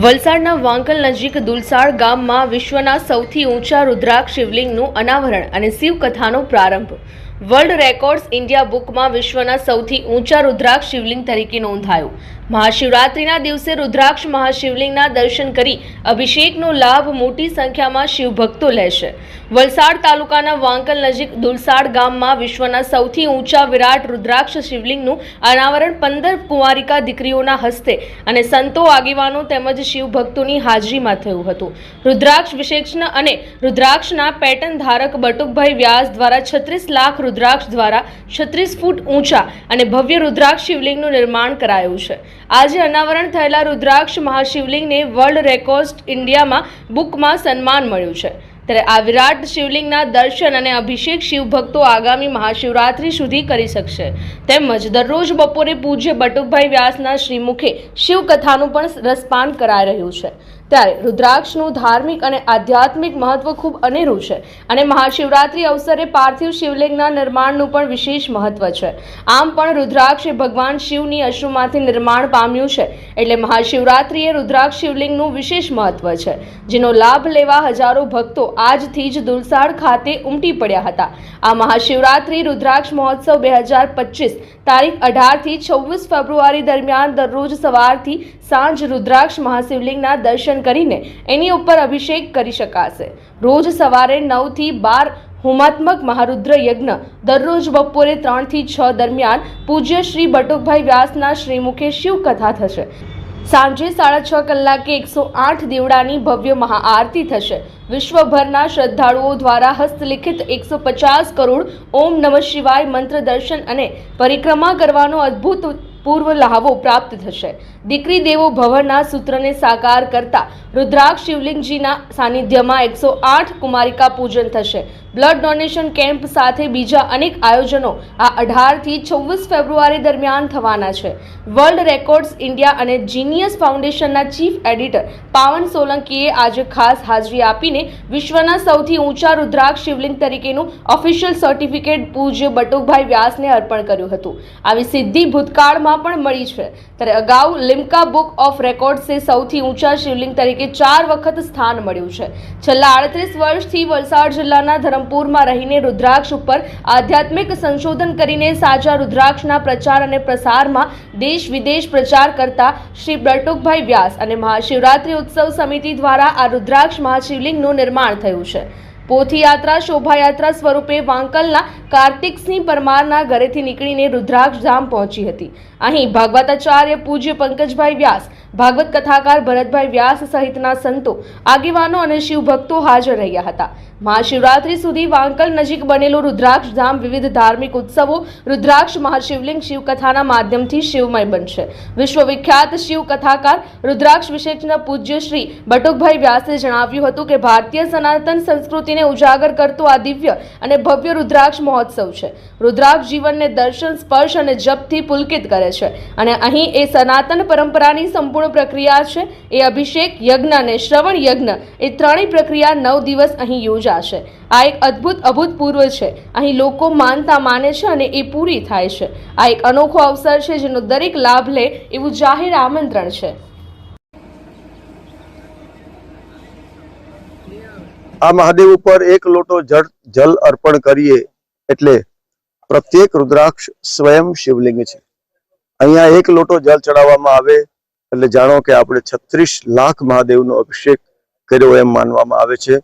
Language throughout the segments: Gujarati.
વલસાડના વાંકલ નજીક દુલસાડ ગામમાં વિશ્વના સૌથી ઊંચા રુદ્રાક્ષ શિવલિંગનું અનાવરણ અને શિવકથાનો પ્રારંભ. વર્લ્ડ રેકોર્ડ્સ ઇન્ડિયા બુકમાં વિશ્વના સૌથી ઊંચા રુદ્રાક્ષ શિવલિંગ તરીકે નોંધાયું. મહાશિવરાત્રિના દિવસે રુદ્રાક્ષ મહાશિવલિંગના દર્શન કરી અભિષેકનો લાભ મોટી સંખ્યામાં શિવભક્તો લેશે. વલસાડ તાલુકાના વાંકલ નજીક દુલસાડ ગામમાં વિશ્વના સૌથી ઊંચા વિરાટ રુદ્રાક્ષ શિવલિંગનું અનાવરણ 15 કુંવારિકા દીકરીઓના હસ્તે અને સંતો, આગેવાનો તેમજ શિવભક્તોની હાજરીમાં થયું હતું. રુદ્રાક્ષ વિશેષણ અને રુદ્રાક્ષના પેટર્ન ધારક બટુકભાઈ વ્યાસ દ્વારા 36 લાખ રુદ્રાક્ષ દ્વારા 36 ફૂટ ઊંચા અને ભવ્ય રુદ્રાક્ષ શિવલિંગનું નિર્માણ કરાયું છે. આજે અનાવરણ થયેલા રુદ્રાક્ષ મહાશિવલિંગને વર્લ્ડ રેકોર્ડ્સ ઇન્ડિયામાં બુકમાં સન્માન મળ્યું છે. ત્યારે આ વિરાટ શિવલિંગના દર્શન અને અભિષેક શિવભક્તો આગામી મહાશિવરાત્રી સુધી કરી શકશે. તેમજ દરરોજ બપોરે પૂજ્ય બટુકભાઈ વ્યાસના શ્રીમુખે શિવકથાનું પણ રસપાન કરાઈ રહ્યું છે. ત્યારે રુદ્રાક્ષનું ધાર્મિક અને આધ્યાત્મિક મહત્વ ખૂબ અનેરું છે અને મહાશિવરાત્રી અવસરે પાર્થિવ શિવલિંગના નિર્માણનું પણ વિશેષ મહત્વ છે. આમ પણ રુદ્રાક્ષ એ ભગવાન શિવની અશ્રુમાંથી નિર્માણ પામ્યું છે, એટલે મહાશિવરાત્રીએ રુદ્રાક્ષ શિવલિંગનું વિશેષ મહત્વ છે, જેનો લાભ લેવા હજારો ભક્તો આજથી જ દુલસાડ ખાતે ઉમટી પડ્યા હતા. આ મહાશિવરાત્રી રુદ્રાક્ષ મહોત્સવ 2025 તારીખ 18 થી 26 ફેબ્રુઆરી દરમિયાન દરરોજ સવારથી સાંજ રુદ્રાક્ષ મહાશિવલિંગના દર્શન કરીને એની ઉપર અભિષેક કરી શકાશે. રોજ સવારે 9 થી 12 હોમાત્મક મહારુદ્ર યજ્ઞ, દરરોજ બપોરે 3 થી 6 દરમિયાન પૂજ્ય શ્રી બટુકભાઈ વ્યાસના શ્રીમુખે શિવકથા થશે. સાંજે 6:30 કલાકે 108 દીવડાની ભવ્ય મહાઆરતી થશે. વિશ્વભરના શ્રદ્ધાળુઓ દ્વારા હસ્તલિખિત 150 કરોડ ઓમ નમઃ શિવાય મંત્ર દર્શન અને પરિક્રમા કરવાનો અદ્ભુત પૂર્વ લાહવો પ્રાપ્ત થશે. દીકરી દેવો ભવનના સૂત્રને સાકાર કરતા રુદ્રાક્ષ શિવલિંગજીના સાનિધ્યમાં 108 કુમારિકા પૂજન થશે. બ્લડ ડોનેશન કેમ્પ સાથે બીજા અનેક આયોજનો આ 18 થી 26 ફેબ્રુઆરી દરમિયાન થવાના છે. વર્લ્ડ રેકોર્ડ્સ ઇન્ડિયા અને જીનિયસ ફાઉન્ડેશનના ચીફ એડિટર પાવન સોલંકીએ આજે ખાસ હાજરી આપીને વિશ્વના સૌથી ઊંચા રુદ્રાક્ષ શિવલિંગ તરીકેનું ઓફિશિયલ સર્ટિફિકેટ પૂજ્ય બટુકભાઈ વ્યાસને અર્પણ કર્યું હતું. આવી સિદ્ધિ ભૂતકાળમાં પણ મળી છે. ત્યારે અગાઉ લિમ્કા બુક ઓફ રેકોર્ડ્સે સૌથી ઊંચા શિવલિંગ તરીકે 4 વખત સ્થાન મળ્યું છે. છેલ્લા 38 વર્ષથી વલસાડ જિલ્લાના ધરમપુરમાં રહીને રુદ્રાક્ષ ઉપર આધ્યાત્મિક સંશોધન કરીને સાચા રુદ્રાક્ષના પ્રચાર અને પ્રસારમાં દેશ વિદેશ પ્રચાર કરતા શ્રી બટુકભાઈ વ્યાસ અને મહાશિવરાત્રી ઉત્સવ સમિતિ દ્વારા આ રુદ્રાક્ષ મહાશિવલિંગનું નિર્માણ થયું છે. પોથીયાત્રા શોભાયાત્રા સ્વરૂપે વાંકલના કાર્તિકસિંહ પરમારના ઘરેથી નીકળીને રુદ્રાક્ષ ધામ પહોંચી હતી. અહીં ભાગવતાચાર્ય પૂજ્ય પંકજભાઈ વ્યાસ, ભાગવત કથાકાર ભરતભાઈ વ્યાસ સહિતના સંતો, આગેવાનો અને શિવભક્તો હાજર રહ્યા હતા. મહાશિવરાત્રી સુધી વાંકલ નજીક બનેલું રુદ્રાક્ષ ધામ વિવિધ ધાર્મિક ઉત્સવો, રુદ્રાક્ષ મહાશિવલિંગ શિવકથાના માધ્યમથી શિવમય બનશે. વિશ્વવિખ્યાત શિવ કથાકાર રુદ્રાક્ષ વિશેષણ પૂજ્ય શ્રી બટુકભાઈ વ્યાસે જણાવ્યું હતું કે ભારતીય સનાતન સંસ્કૃતિને ઉજાગર કરતો આ દિવ્ય અને ભવ્ય રુદ્રાક્ષ મહોત્સવ છે. રુદ્રાક્ષ જીવનને દર્શન, સ્પર્શ અને જપથી પુલકિત કરે છે અને અહીં એ સનાતન પરંપરાની સંપૂર્ણ પ્રક્રિયા છે. એ અભિષેક યજ્ઞ અને શ્રવણ યજ્ઞ એ ત્રણેય પ્રક્રિયા 9 દિવસ અહીં યોજાશે. આ એક અદ્ભુત અભૂતપૂર્વ છે. અહીં લોકો માનતા માને છે અને એ પૂરી થાય છે. આ એક અનોખો અવસર છે જેનો દરેક લાભ લે એવું જાહેર આમંત્રણ છે. આ મહાદેવ ઉપર એક લોટો જલ અર્પણ કરીએ એટલે પ્રત્યેક રુદ્રાક્ષ સ્વયં શિવલિંગ છે. અહીંયા એક લોટો જલ ચડાવવામાં આવે એટલે જાણો કે આપણે 36 લાખ મહાદેવનો અભિષેક કર્યો એમ માનવામાં આવે છે.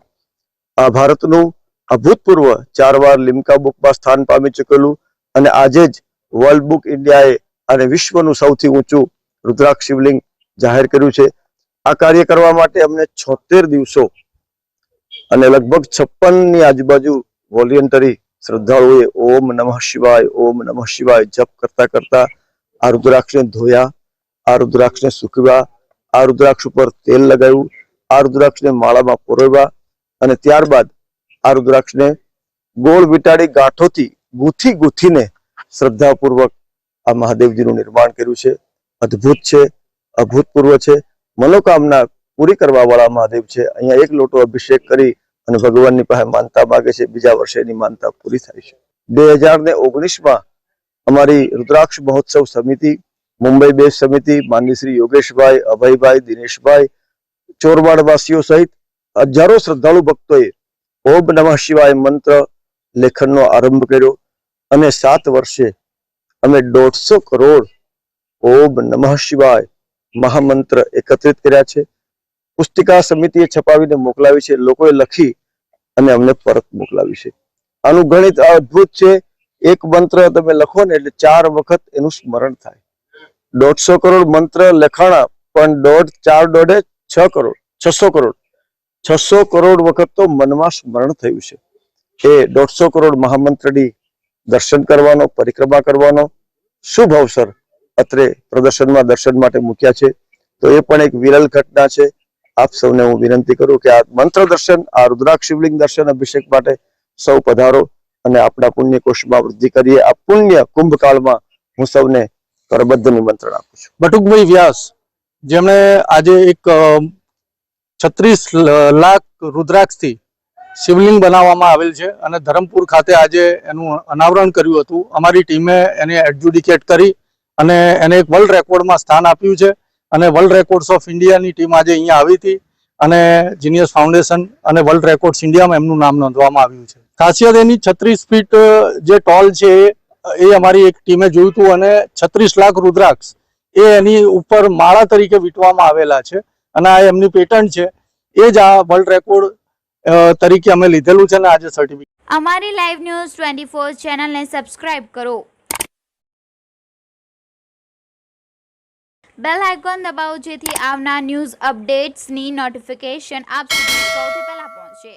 આ ભારતનું અભૂતપૂર્વ 4 વાર લિમ્કા બુકમાં સ્થાન પામી ચૂકેલું અને આજે જ વર્લ્ડ બુક ઇન્ડિયાએ અને વિશ્વનું સૌથી ઊંચું રુદ્રાક્ષ શિવલિંગ જાહેર કર્યું છે. આ કાર્ય કરવા માટે અમને 76 દિવસો અને લગભગ 56 ની આજુબાજુ વોલેન્ટરી શ્રદ્ધાળુઓએ ઓમ નમઃ શિવાય, ઓમ નમઃ શિવાય જપ કરતા કરતા આ રુદ્રાક્ષને ધોયા, આ રુદ્રાક્ષને સૂકવ્યા, આ રુદ્રાક્ષ ઉપર તેલ લગાવ્યું, આ રુદ્રાક્ષને માળામાં પરોવ્યા અને ત્યારબાદ આ રુદ્રાક્ષને ગોળ વિટાડી ગાંઠોથી ગૂંથીને શ્રદ્ધાપૂર્વક આ મહાદેવજીનું નિર્માણ કર્યું છે. અદ્ભુત છે, અભૂતપૂર્વ છે, મનોકામના પૂરી કરવા વાળા મહાદેવ છે. અહીંયા એક લોટો અભિષેક કરી અને ભગવાનની પાસે માનતા માગે છે. બીજા વર્ષે એની માનતા પૂરી થાય છે. 2019માં અમારી રુદ્રાક્ષ મહોત્સવ સમિતિ, મુંબઈ બેઝ સમિતિ, માનની શ્રી યોગેશભાઈ, અભયભાઈ, દિનેશભાઈ ચોરવાડવાસીઓ સહિત હજારો શ્રદ્ધાળુ ભક્તોએ ઓમ નમઃ શિવાય મંત્ર લેખનનો આરંભ કર્યો અને 7 વર્ષે અમે 150 કરોડ ઓમ નમઃ શિવાય મહામંત્ર એકત્રિત કર્યા છે. પુસ્તિકા સમિતિએ છપાવીને મોકલાવી છે, લોકોએ લખી અને અમને પરત મોકલાવી છે. આનું ગણિત અદ્ભુત છે. એક મંત્ર તમે લખો ને એટલે 4 વખત એનું સ્મરણ થાય. 150 કરોડ મંત્ર લખાણા, પણ 4 દોઢે 6 કરોડ 600 કરોડ વખત તો મનમાં સ્મરણ થયું છે. એ 150 કરોડ મહામંત્રની દર્શન કરવાનો, પરિક્રમા કરવાનો શુભ અવસર અત્રે પ્રદર્શનમાં દર્શન માટે મૂક્યા છે. તો એ પણ એક વિરલ ઘટના છે. આપ સૌને હું વિનંતી કરું કે આ મંત્ર દર્શન, આ રુદ્રાક્ષ શિવલિંગ દર્શન અભિષેક માટે સૌ પધારો અને આપણા પુણ્ય કોશમાં વૃદ્ધિ કરીએ. આ પુણ્ય કુંભકાળમાં હું સૌને કરબદ્ધ નિમંત્રણ આપું છું. બટુકભાઈ વ્યાસ, જેમણે આજે એક 36 લાખ રુદ્રાક્ષથી શિવલિંગ બનાવવામાં આવેલ છે અને ધરમપુર ખાતે આજે એનું અનાવરણ કર્યું હતું. અમારી ટીમે એને એડજ્યુડિકેટ કરી અને એને એક વર્લ્ડ રેકોર્ડમાં સ્થાન આપ્યું છે અને વર્લ્ડ રેકોર્ડ્સ ઓફ ઇન્ડિયાની ટીમ આજે અહીંયા આવી હતી અને જીનિયસ ફાઉન્ડેશન અને વર્લ્ડ રેકોર્ડ્સ ઇન્ડિયામાં એમનું નામ નોંધવામાં આવ્યું છે. ખાસિયત એની 36 ફીટ જે ટોલ છે એ અમારી એક ટીમે જોયું હતું અને 36 લાખ રુદ્રાક્ષ એ એની ઉપર માળા તરીકે વીંટવામાં આવેલા છે અને આ એમની પેટન્ટ છે. એ જ આ વર્લ્ડ રેકોર્ડ તરીકે અમે લીધેલું છે અને આજે સર્ટિફિકેટ. અમારી લાઈવ ન્યૂઝ 24 ચેનલને સબસ્ક્રાઇબ કરો, બેલ આઇકોન દબાવો જેથી આવનાર ન્યૂઝ અપડેટ્સની નોટિફિકેશન આપ સુધી સૌથી પહેલા પહોંચે.